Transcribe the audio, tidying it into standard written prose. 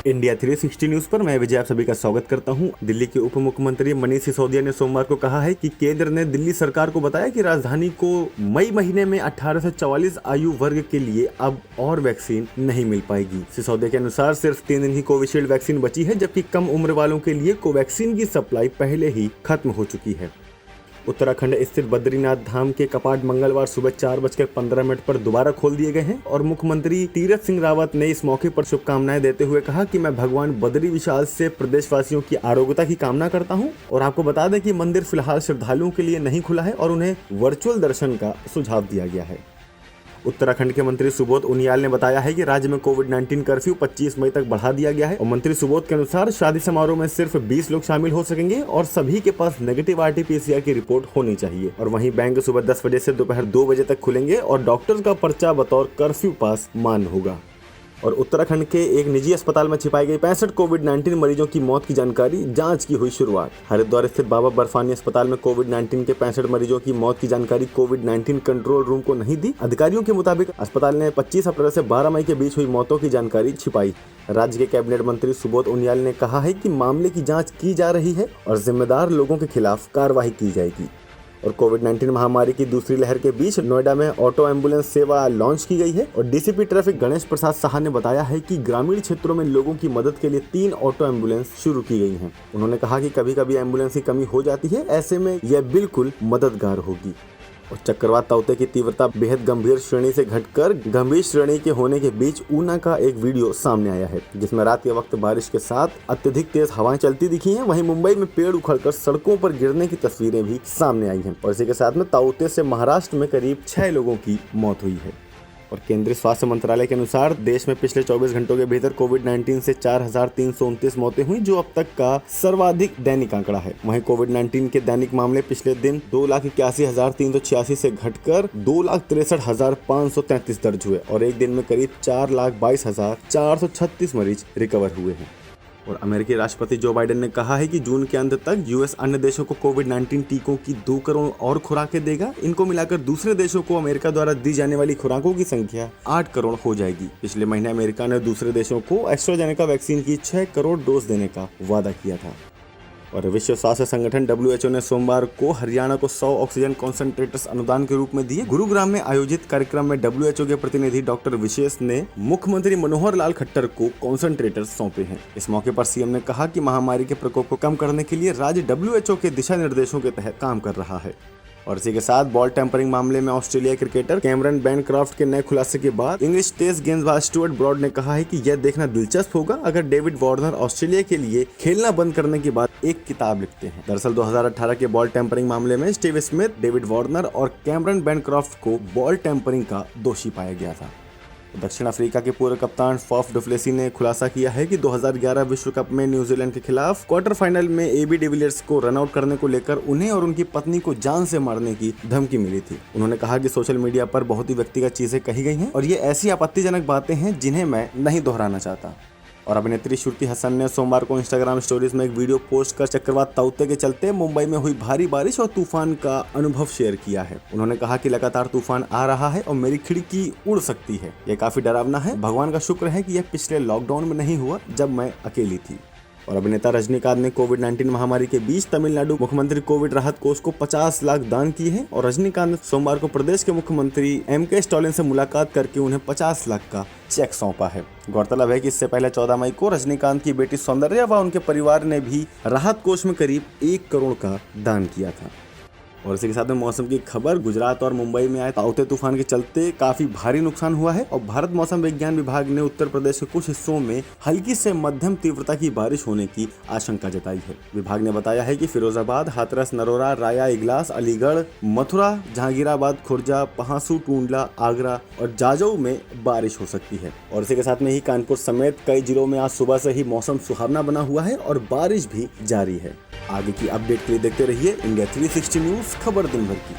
India 360 news पर मैं विजय आप सभी का स्वागत करता हूं। दिल्ली के उप मुख्यमंत्री मनीष सिसोदिया ने सोमवार को कहा है कि केंद्र ने दिल्ली सरकार को बताया कि राजधानी को मई महीने में 18 से 44 आयु वर्ग के लिए अब और वैक्सीन नहीं मिल पाएगी। सिसोदिया के अनुसार सिर्फ 3 दिन की कोविशील्ड वैक्सीन बची है, जबकि कम उम्र वालों के लिए कोवैक्सीन की सप्लाई पहले ही खत्म हो चुकी है। उत्तराखंड स्थित बद्रीनाथ धाम के कपाट मंगलवार सुबह 4:15 पर दोबारा खोल दिए गए हैं और मुख्यमंत्री तीरथ सिंह रावत ने इस मौके पर शुभकामनाएं देते हुए कहा कि मैं भगवान बद्री विशाल से प्रदेशवासियों की आरोग्यता की कामना करता हूं। और आपको बता दें कि मंदिर फिलहाल श्रद्धालुओं के लिए नहीं खुला है और उन्हें वर्चुअल दर्शन का सुझाव दिया गया है। उत्तराखंड के मंत्री सुबोध उनियाल ने बताया है कि राज्य में कोविड-19 कर्फ्यू 25 मई तक बढ़ा दिया गया है और मंत्री सुबोध के अनुसार शादी समारोह में सिर्फ 20 लोग शामिल हो सकेंगे और सभी के पास नेगेटिव RT-PCR की रिपोर्ट होनी चाहिए। और वहीं बैंक सुबह 10 बजे से दोपहर 2 बजे तक खुलेंगे और डॉक्टर का पर्चा बतौर कर्फ्यू पास मान्य होगा। और उत्तराखंड के एक निजी अस्पताल में छिपाई गई 65 कोविड-19 मरीजों की मौत की जानकारी जांच की हुई शुरुआत। हरिद्वार स्थित बाबा बर्फानी अस्पताल में कोविड-19 के 65 मरीजों की मौत की जानकारी कोविड-19 कंट्रोल रूम को नहीं दी। अधिकारियों के मुताबिक अस्पताल ने 25 अप्रैल से 12 मई के बीच हुई मौतों की जानकारी छिपाई। राज्य के कैबिनेट मंत्री सुबोध उनियाल ने कहा है कि मामले की जाँच की जा रही है और जिम्मेदार लोगों के खिलाफ कार्रवाई की जाएगी। और कोविड-19 महामारी की दूसरी लहर के बीच नोएडा में ऑटो एम्बुलेंस सेवा लॉन्च की गई है और डीसीपी ट्रैफिक गणेश प्रसाद साहा ने बताया है कि ग्रामीण क्षेत्रों में लोगों की मदद के लिए 3 ऑटो एम्बुलेंस शुरू की गई हैं। उन्होंने कहा कि कभी कभी एम्बुलेंस की कमी हो जाती है, ऐसे में यह बिल्कुल मददगार होगी। और चक्रवात ताउते की तीव्रता बेहद गंभीर श्रेणी से घटकर गंभीर श्रेणी के होने के बीच ऊना का एक वीडियो सामने आया है, जिसमें रात के वक्त बारिश के साथ अत्यधिक तेज हवाएं चलती दिखी हैं। वहीं मुंबई में पेड़ उखड़कर सड़कों पर गिरने की तस्वीरें भी सामने आई हैं और इसी के साथ में ताउते से महाराष्ट्र में करीब 6 लोगों की मौत हुई है। और केंद्रीय स्वास्थ्य मंत्रालय के अनुसार देश में पिछले 24 घंटों के भीतर कोविड-19 से 4,329 मौतें हुई, जो अब तक का सर्वाधिक दैनिक आंकड़ा है। वहीं कोविड-19 के दैनिक मामले पिछले दिन 2,81,386 से घटकर 2,63,533 दर्ज हुए और एक दिन में करीब 4,22,436 मरीज रिकवर हुए हैं। और अमेरिकी राष्ट्रपति जो बाइडेन ने कहा है कि जून के अंत तक यूएस अन्य देशों को कोविड-19 टीकों की 2 करोड़ और खुराकें देगा। इनको मिलाकर दूसरे देशों को अमेरिका द्वारा दी जाने वाली खुराकों की संख्या 8 करोड़ हो जाएगी। पिछले महीने अमेरिका ने दूसरे देशों को एस्ट्राजेनेका वैक्सीन की 6 करोड़ डोज देने का वादा किया था। और विश्व स्वास्थ्य संगठन WHO ने सोमवार को हरियाणा को 100 ऑक्सीजन कॉन्सेंट्रेटर्स अनुदान के रूप में दिए। गुरुग्राम में आयोजित कार्यक्रम में WHO के प्रतिनिधि डॉक्टर विशेष ने मुख्यमंत्री मनोहर लाल खट्टर को कॉन्सेंट्रेटर्स सौंपे हैं। इस मौके पर सीएम ने कहा कि महामारी के प्रकोप को कम करने के लिए राज्य WHO के दिशा निर्देशों के तहत काम कर रहा है। और इसी के साथ बॉल टेम्परिंग मामले में ऑस्ट्रेलिया क्रिकेटर कैमरन बैनक्रॉफ्ट के नए खुलासे के बाद इंग्लिश तेज गेंदबाज स्टुअर्ट ब्रॉड ने कहा है कि यह देखना दिलचस्प होगा अगर डेविड वार्नर ऑस्ट्रेलिया के लिए खेलना बंद करने के बाद एक किताब लिखते हैं। दरअसल 2018 के बॉल टेम्परिंग मामले में स्टीव स्मिथ, डेविड वार्नर और कैमरन बैनक्रॉफ्ट को बॉल टेम्परिंग का दोषी पाया गया था। दक्षिण अफ्रीका के पूर्व कप्तान फॉफ डुप्लेसी ने खुलासा किया है कि 2011 विश्व कप में न्यूजीलैंड के खिलाफ क्वार्टर फाइनल में AB डिविलियर्स को रन आउट करने को लेकर उन्हें और उनकी पत्नी को जान से मारने की धमकी मिली थी। उन्होंने कहा कि सोशल मीडिया पर बहुत ही व्यक्तिगत चीजें कही गई हैं और ये ऐसी आपत्तिजनक बातें हैं जिन्हें मैं नहीं दोहराना चाहता। और अभिनेत्री श्रुति हसन ने सोमवार को इंस्टाग्राम स्टोरीज में एक वीडियो पोस्ट कर चक्रवात ताउते के चलते मुंबई में हुई भारी बारिश और तूफान का अनुभव शेयर किया है। उन्होंने कहा कि लगातार तूफान आ रहा है और मेरी खिड़की उड़ सकती है। यह काफी डरावना है। भगवान का शुक्र है कि यह पिछले लॉकडाउन में नहीं हुआ जब मैं अकेली थी। और अभिनेता रजनीकांत ने कोविड-19 महामारी के बीच तमिलनाडु मुख्यमंत्री कोविड राहत कोष को 50 लाख दान किए हैं और रजनीकांत ने सोमवार को प्रदेश के मुख्यमंत्री MK स्टालिन से मुलाकात करके उन्हें 50 लाख का चेक सौंपा है। गौरतलब है कि इससे पहले 14 मई को रजनीकांत की बेटी सौंदर्या व उनके परिवार ने भी राहत कोष में करीब 1 करोड़ का दान किया था। और इसी के साथ में मौसम की खबर, गुजरात और मुंबई में आए ताउते तूफान के चलते काफी भारी नुकसान हुआ है और भारत मौसम विज्ञान विभाग ने उत्तर प्रदेश के कुछ हिस्सों में हल्की से मध्यम तीव्रता की बारिश होने की आशंका जताई है। विभाग ने बताया है कि फिरोजाबाद, हाथरस, नरोरा, राया, इगलास, अलीगढ़, मथुरा, जहांगीराबाद, खुर्जा, पहासू, टूंडला, आगरा और जाजऊ में बारिश हो सकती है। और इसी के साथ में ही कानपुर समेत कई जिलों में आज सुबह से ही मौसम सुहावना बना हुआ है और बारिश भी जारी है। आगे की अपडेट के लिए देखते रहिए इंडिया 360 न्यूज, खबर दिन भर की।